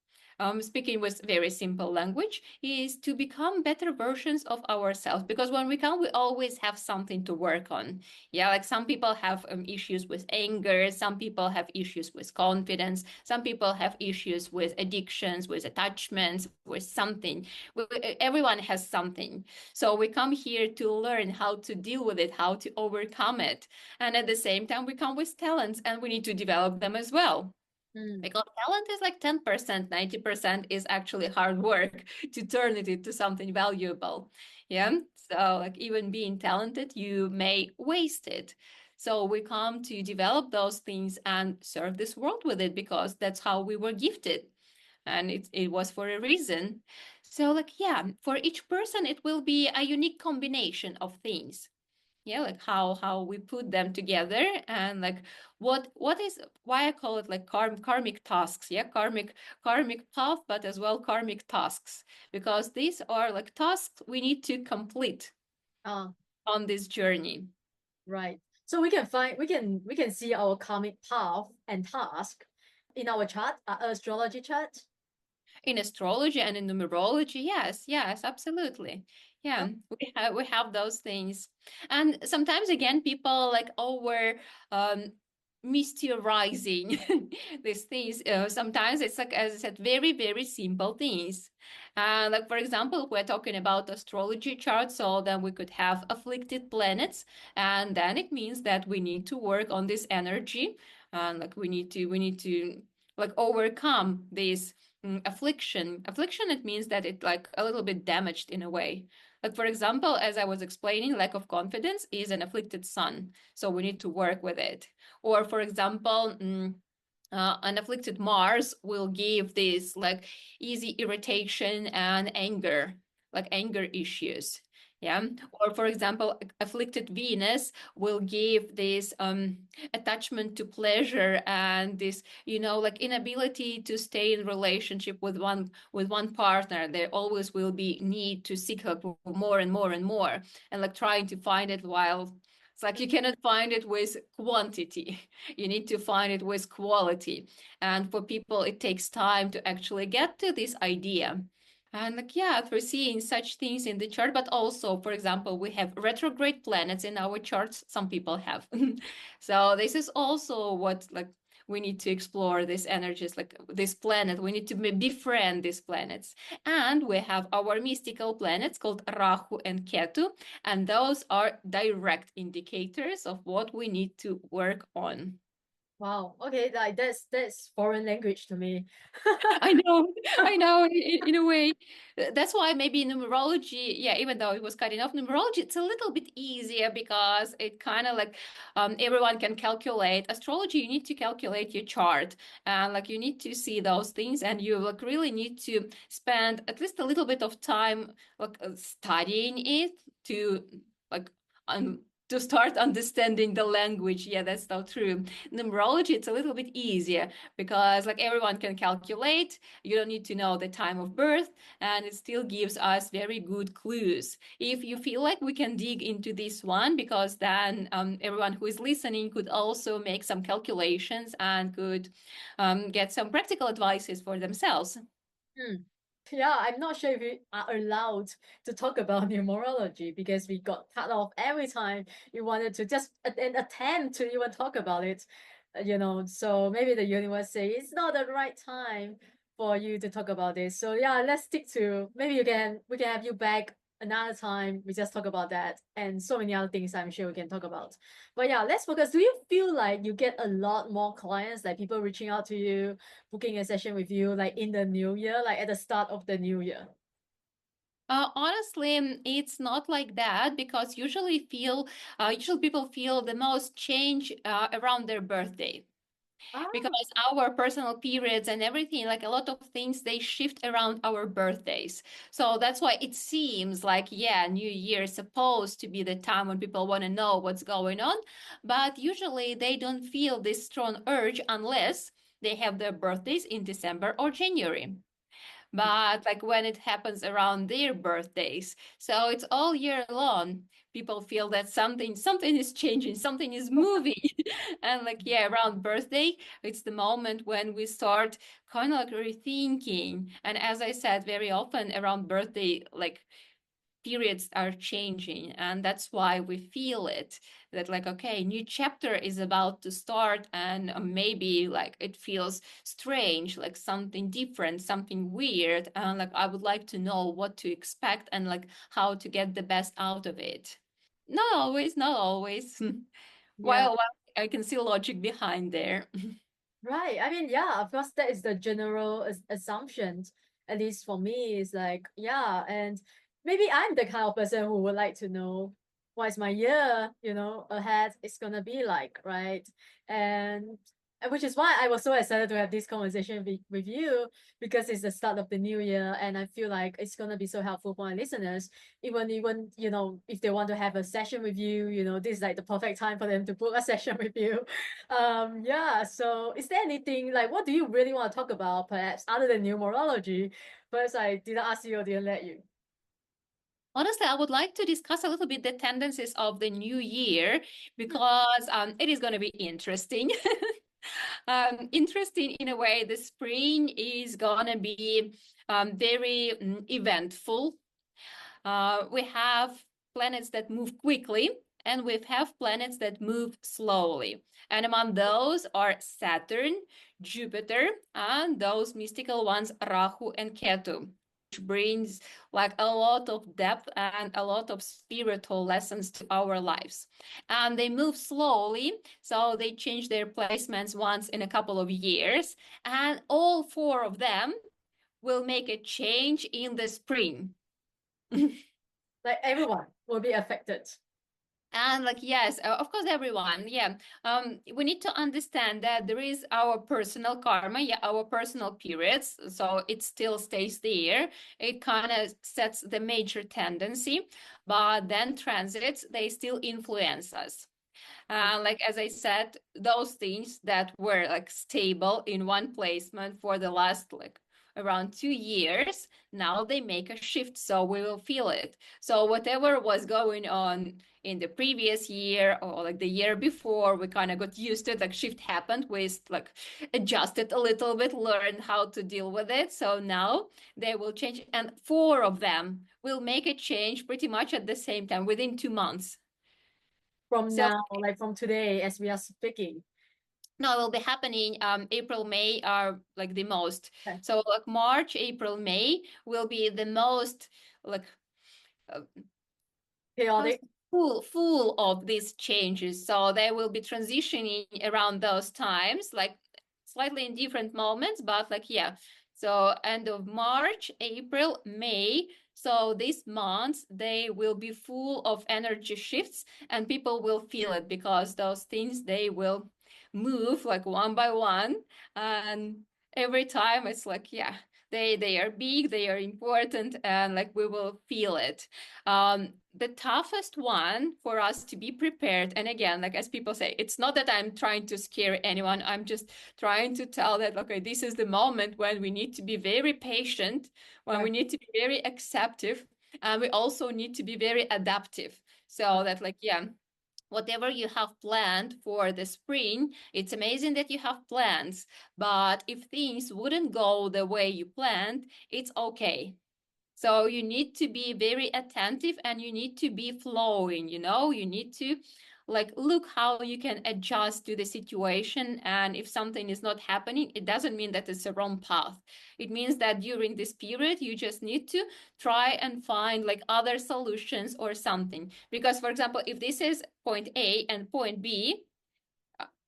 speaking with very simple language, is to become better versions of ourselves. Because when we come, we always have something to work on. Yeah, like some people have issues with anger, some people have issues with confidence, some people have issues with addictions, with attachments, with something. Everyone has something. So we come here to learn how to deal with it, how to overcome it. And at the same time, we come with talents and we need to develop them as well. Mm. Because talent is like 10%, 90% is actually hard work to turn it into something valuable. Yeah. So, like, even being talented, you may waste it. So, we come to develop those things and serve this world with it, because that's how we were gifted. And it was for a reason. So, like, yeah, for each person, it will be a unique combination of things. Yeah, like how we put them together, and like what is, why I call it like karmic tasks. Yeah, karmic path, but as well karmic tasks, because these are like tasks we need to complete Ah, on this journey. right. So we can find we can see our karmic path and task in our chart, astrology chart. In astrology and in numerology, yes, yes, absolutely. Yeah, Oh, we have those things. And sometimes again people like over um mysterizing these things. Sometimes it's like, as I said, very simple things. Like for example, if we're talking about astrology charts, so then we could have afflicted planets, and then it means that we need to work on this energy, and like we need to like overcome this affliction. It means that it like a little bit damaged in a way. Like for example, as I was explaining, lack of confidence is an afflicted sun, so we need to work with it. Or for example, an afflicted Mars will give this like easy irritation and anger, like anger issues. Yeah. Or for example, afflicted Venus will give this attachment to pleasure, and this, you know, like inability to stay in relationship with one partner. There always will be need to seek like more and more and more, and like trying to find it, while it's like you cannot find it with quantity. You need to find it with quality. And for people, it takes time to actually get to this idea. And like, yeah, through seeing such things in the chart, but also, for example, we have retrograde planets in our charts. Some people have. So this is also what like we need to explore these energies, like this planet. We need to befriend these planets. And we have our mystical planets called Rahu and Ketu, and those are direct indicators of what we need to work on. Wow. Okay, like that's foreign language to me. I know, I know, in a way. That's why maybe numerology, yeah, even though it was cutting off numerology, it's a little bit easier because it kind of like everyone can calculate. Astrology, you need to calculate your chart and like you need to see those things and you like really need to spend at least a little bit of time like studying it to like to start understanding the language. Yeah, that's so true. Numerology, it's a little bit easier because like everyone can calculate. You don't need to know the time of birth, and it still gives us very good clues. If you feel like we can dig into this one, because then everyone who is listening could also make some calculations and could get some practical advices for themselves. Hmm. Yeah, I'm not sure if we are allowed to talk about numerology because we got cut off every time you wanted to just an attempt to even talk about it. So maybe the universe say it's not the right time for you to talk about this. So yeah, let's stick to maybe we can have you back another time. We just talk about that and so many other things I'm sure we can talk about. But yeah, let's focus. Do you feel like you get a lot more clients, like people reaching out to you, booking a session with you, like in the new year, like at the start of the new year? Honestly, it's not like that because usually people feel the most change around their birthday. Ah, Because our personal periods and everything, like a lot of things, they shift around our birthdays. So that's why it seems like, yeah, New Year is supposed to be the time when people want to know what's going on. But usually they don't feel this strong urge unless they have their birthdays in December or January, but like when it happens around their birthdays. So it's all year long. People feel that something is changing, something is moving. And like yeah, around birthday, it's the moment when we start kind of like rethinking. And as I said, very often around birthday, like periods are changing and that's why we feel it, that like okay, new chapter is about to start and maybe like it feels strange, like something different, something weird, and like I would like to know what to expect and like how to get the best out of it. Not always, not always. yeah. While I can see logic behind there. Right. I mean, yeah, of course, that is the general assumption. At least for me, is like, yeah, and maybe I'm the kind of person who would like to know what is my year, ahead is gonna be like, right? And which is why I was so excited to have this conversation with you because it's the start of the new year, and I feel like it's gonna be so helpful for my listeners. Even if they want to have a session with you, this is like the perfect time for them to book a session with you. Yeah, so is there anything like what do you really want to talk about, perhaps other than numerology? First, I didn't ask you or didn't let you. Honestly, I would like to discuss a little bit the tendencies of the new year because it is going to be interesting. Interesting in a way. The spring is gonna be very eventful. We have planets that move quickly, and we have planets that move slowly. And among those are Saturn, Jupiter, and those mystical ones, Rahu and Ketu, which brings like a lot of depth and a lot of spiritual lessons to our lives. And they move slowly, so they change their placements once in a couple of years, and all four of them will make a change in the spring. Like everyone will be affected. And like yes, of course, everyone. Yeah, we need to understand that there is our personal karma, yeah, our personal periods. So it still stays there. It kind of sets the major tendency, but then transits they still influence us. Like as I said, those things that were like stable in one placement for the last like around 2 years, now they make a shift, so we will feel it. So whatever was going on in the previous year or like the year before, we kind of got used to it. Like shift happened, we like adjusted a little bit, learned how to deal with it. So now they will change, and four of them will make a change pretty much at the same time within 2 months. From So now, like from today, as we are speaking. no, it will be happening. April, May are like the most. Okay. So like March, April, May will be the most like uh, Chaotic. full of these changes. So they will be transitioning around those times, like slightly in different moments, but like yeah. So end of March, April, May. So these months they will be full of energy shifts, and people will feel it because those things they will move like one by one, and every time it's like yeah, they are big, they are important, and like we will feel it. The toughest one for us to be prepared, and again, like as people say, it's not that I'm trying to scare anyone, I'm just trying to tell that okay, this is the moment when we need to be very patient, when we Right. need to be very acceptive, and we also need to be very adaptive. So that like yeah, whatever you have planned for the spring, it's amazing that you have plans, but if things wouldn't go the way you planned, it's okay. So you need to be very attentive, and you need to be flowing, you need to like look how you can adjust to the situation. And if something is not happening, it doesn't mean that it's a wrong path. It means that during this period, you just need to try and find like other solutions or something. Because, for example, if this is point A and point B,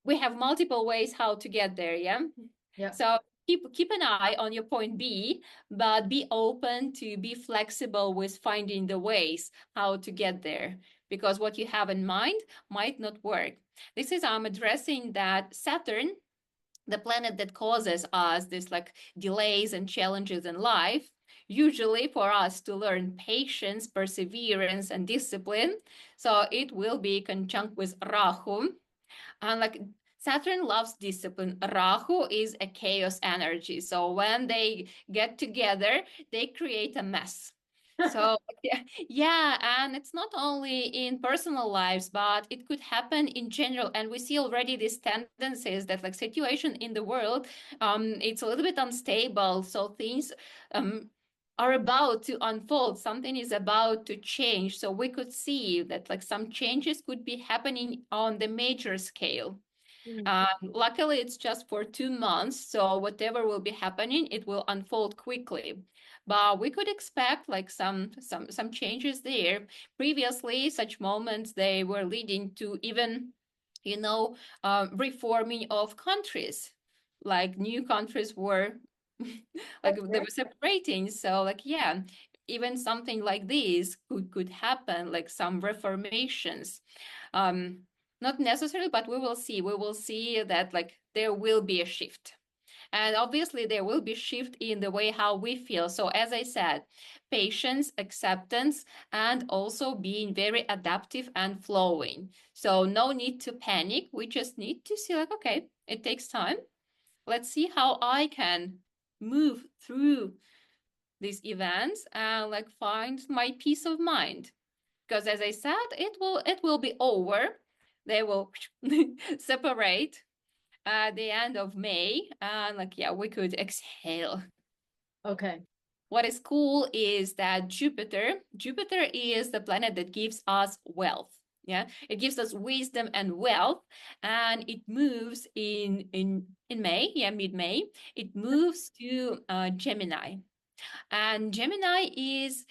we have multiple ways how to get there, yeah? Yeah. So keep an eye on your point B, but be open to be flexible with finding the ways how to get there, because what you have in mind might not work. This is I'm addressing that Saturn, the planet that causes us this like delays and challenges in life, usually for us to learn patience, perseverance, and discipline. So it will be conjunct with Rahu, and like Saturn loves discipline. Rahu is a chaos energy. So when they get together, they create a mess. So yeah, yeah, and it's not only in personal lives, but it could happen in general. And we see already these tendencies that like situation in the world, it's a little bit unstable. So things are about to unfold. Something is about to change. So we could see that like some changes could be happening on the major scale. Mm. Luckily, it's just for 2 months, so whatever will be happening, it will unfold quickly. But we could expect like some changes there. Previously, such moments they were leading to even, reforming of countries. Like new countries were like they Okay. were separating. So like yeah, even something like this could happen, like some reformations. Um, Not necessarily, but we will see. We will see that like there will be a shift. And obviously there will be shift in the way how we feel. So as I said, patience, acceptance, and also being very adaptive and flowing. So no need to panic. We just need to see like, okay, it takes time. Let's see how I can move through these events and like find my peace of mind. Because as I said, it will be over. They will separate at the end of May, and like yeah, we could exhale. Okay. What is cool is that Jupiter is the planet that gives us wealth. Yeah, it gives us wisdom and wealth, and it moves in May, yeah, mid-May. It moves to Gemini. And Gemini is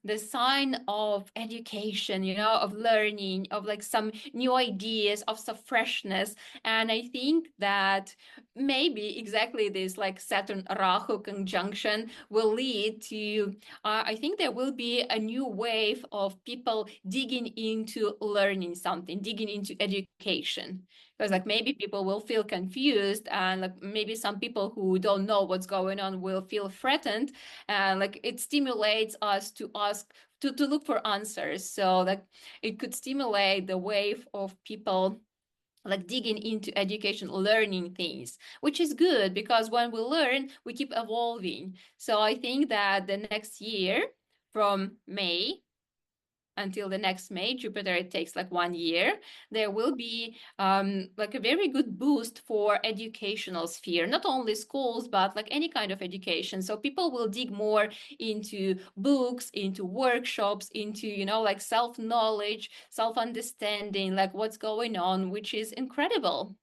the sign of education, of learning, of like some new ideas, of some freshness. And I think that maybe exactly this like Saturn Rahu conjunction will lead to, I think there will be a new wave of people digging into learning something, digging into education, because like maybe people will feel confused, and like maybe some people who don't know what's going on will feel threatened, and like it stimulates us to ask, to look for answers. So like it could stimulate the wave of people like digging into education, learning things, which is good because when we learn, we keep evolving. So I think that the next year, from May until the next May, Jupiter, it takes like 1 year, there will be like a very good boost for educational sphere, not only schools, but like any kind of education. So people will dig more into books, into workshops, into, like self-knowledge, self-understanding, like what's going on, which is incredible.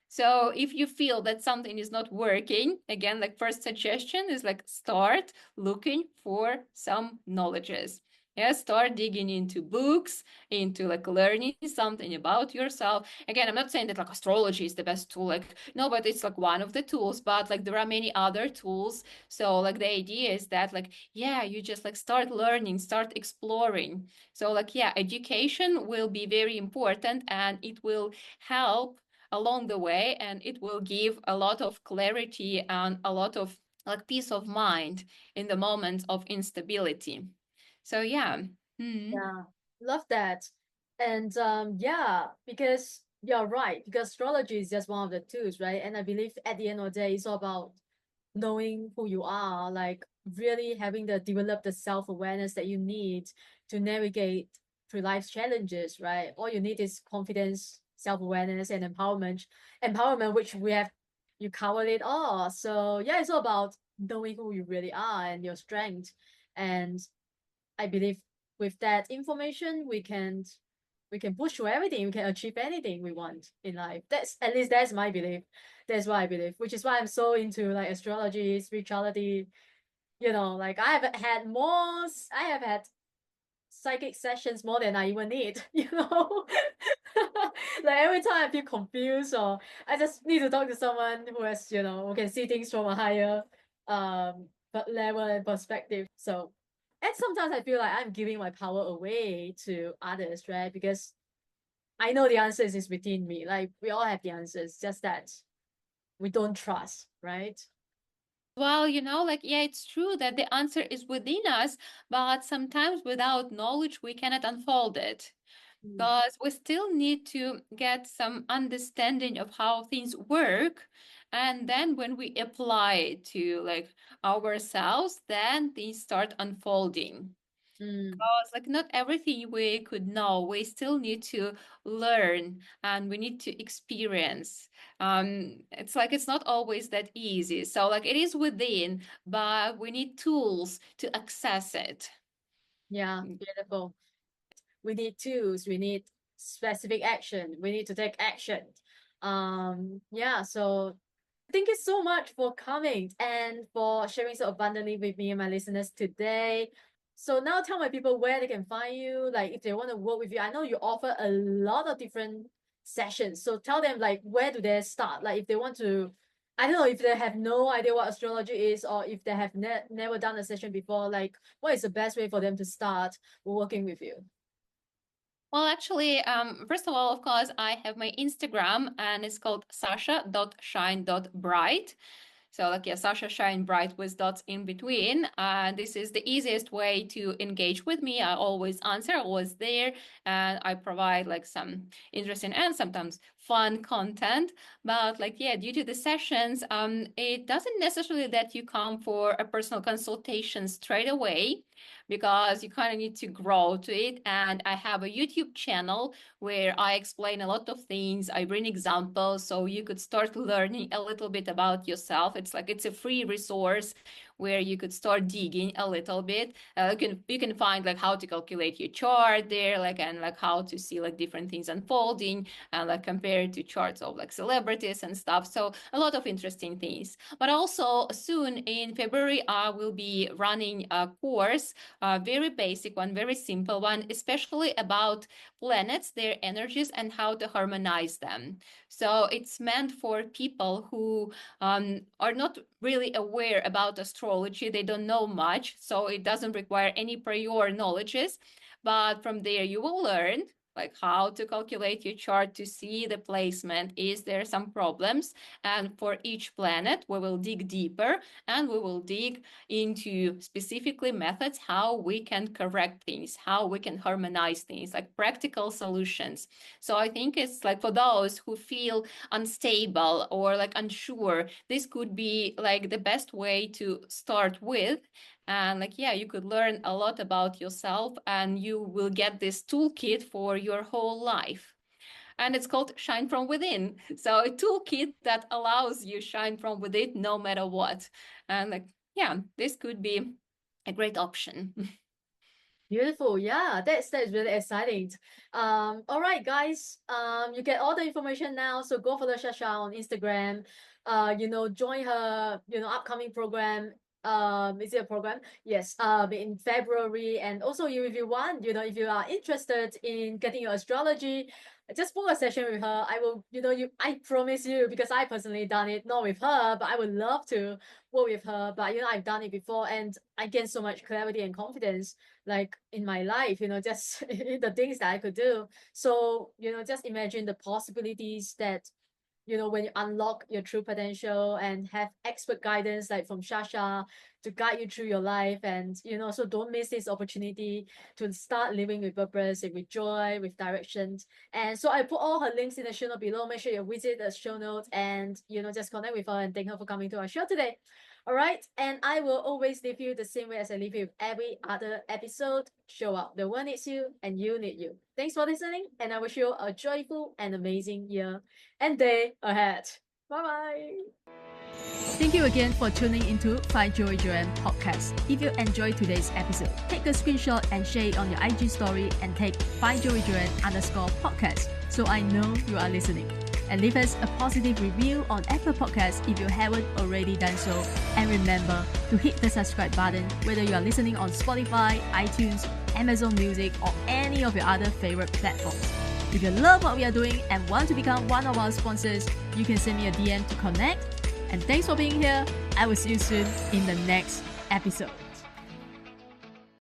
So if you feel that something is not working, again, like first suggestion is like start looking for some knowledges. Yeah, start digging into books, into like learning something about yourself. Again, I'm not saying that like astrology is the best tool, like no, but it's like one of the tools, but like there are many other tools. So like the idea is that like, yeah, you just like start learning, start exploring. So like, yeah, education will be very important and it will help along the way, and it will give a lot of clarity and a lot of like peace of mind in the moments of instability. So yeah. Hmm. Yeah, love that. And yeah, because you're right, because astrology is just one of the tools, right? And I believe at the end of the day, it's all about knowing who you are, like really having the develop the self-awareness that you need to navigate through life's challenges, right? All you need is confidence, self-awareness, and empowerment. Empowerment, which we have, you covered it all. So yeah, it's all about knowing who you really are and your strength. And I believe with that information, we can push through everything. We can achieve anything we want in life. That's at least that's my belief. That's what I believe, which is why I'm so into like astrology, spirituality. Like I have had psychic sessions more than I even need. Like every time I feel confused or I just need to talk to someone who has, who can see things from a higher level and perspective. So and sometimes I feel like I'm giving my power away to others, right? Because I know the answers is within me. Like we all have the answers, just that we don't trust, right? Well, like, yeah, it's true that the answer is within us, but sometimes without knowledge, we cannot unfold it. Mm. Because we still need to get some understanding of how things work. And then when we apply it to like ourselves, then things start unfolding. Mm. Because like not everything we could know, we still need to learn and we need to experience. It's like it's not always that easy. So like it is within, but we need tools to access it. Yeah, beautiful. We need tools, we need specific action, we need to take action. Yeah, so thank you so much for coming and for sharing so abundantly with me and my listeners today. So now tell my people where they can find you, like if they want to work with you. I know you offer a lot of different sessions. So tell them like where do they start? Like if they want to, I don't know if they have no idea what astrology is or if they have never done a session before, like what is the best way for them to start working with you? Well, actually, first of all, of course, I have my Instagram and it's called sasha.shine.bright. So like yeah, Sasha Shine Bright with dots in between. This is the easiest way to engage with me. I always answer, always there, and I provide like some interesting and sometimes fun content. But like yeah, due to the sessions, it doesn't necessarily that you come for a personal consultation straight away because you kind of need to grow to it. And I have a YouTube channel where I explain a lot of things. I bring examples so you could start learning a little bit about yourself. It's like it's a free resource where you could start digging a little bit. You can find like how to calculate your chart there, like and like how to see like different things unfolding and like compare it to charts of like celebrities and stuff. So a lot of interesting things. But also soon in February, I will be running a course, a very basic one, very simple one, especially about planets, their energies, and how to harmonize them. So it's meant for people who are not really aware about astrology. They don't know much, so it doesn't require any prior knowledges. But from there, you will learn. like how to calculate your chart to see the placement. Is there some problems? And for each planet, we will dig deeper and we will dig into specifically methods how we can correct things, how we can harmonize things, like practical solutions. So I think it's like for those who feel unstable or like unsure, this could be like the best way to start with. And like, yeah, you could learn a lot about yourself and you will get this toolkit for your whole life. And it's called Shine From Within. So a toolkit that allows you shine from within no matter what. And like, yeah, this could be a great option. Beautiful. Yeah, that's really exciting. All right, guys. You get all the information now. So go follow Sasha on Instagram. Join her, upcoming program. Is it a program? Yes. In February, and also if you want, if you are interested in getting your astrology, just book a session with her. I will, I promise you, because I personally done it, not with her, but I would love to work with her. But I've done it before, and I gained so much clarity and confidence, like in my life, just the things that I could do. So, just imagine the possibilities that, when you unlock your true potential and have expert guidance like from Sasha to guide you through your life. And, so don't miss this opportunity to start living with purpose, with joy, with direction. And so I put all her links in the show note below. Make sure you visit the show notes and, just connect with her and thank her for coming to our show today. All right. And I will always leave you the same way as I leave you with every other episode. Show up. The world needs you and you need you. Thanks for listening. And I wish you a joyful and amazing year and day ahead. Bye-bye. Thank you again for tuning into Find Joy Joyan podcast. If you enjoyed today's episode, take a screenshot and share it on your IG story and tag Find Joy Joyan _podcast so I know you are listening. And leave us a positive review on Apple Podcasts if you haven't already done so. And remember to hit the subscribe button whether you are listening on Spotify, iTunes, Amazon Music, or any of your other favorite platforms. If you love what we are doing and want to become one of our sponsors, you can send me a DM to connect. And thanks for being here. I will see you soon in the next episode.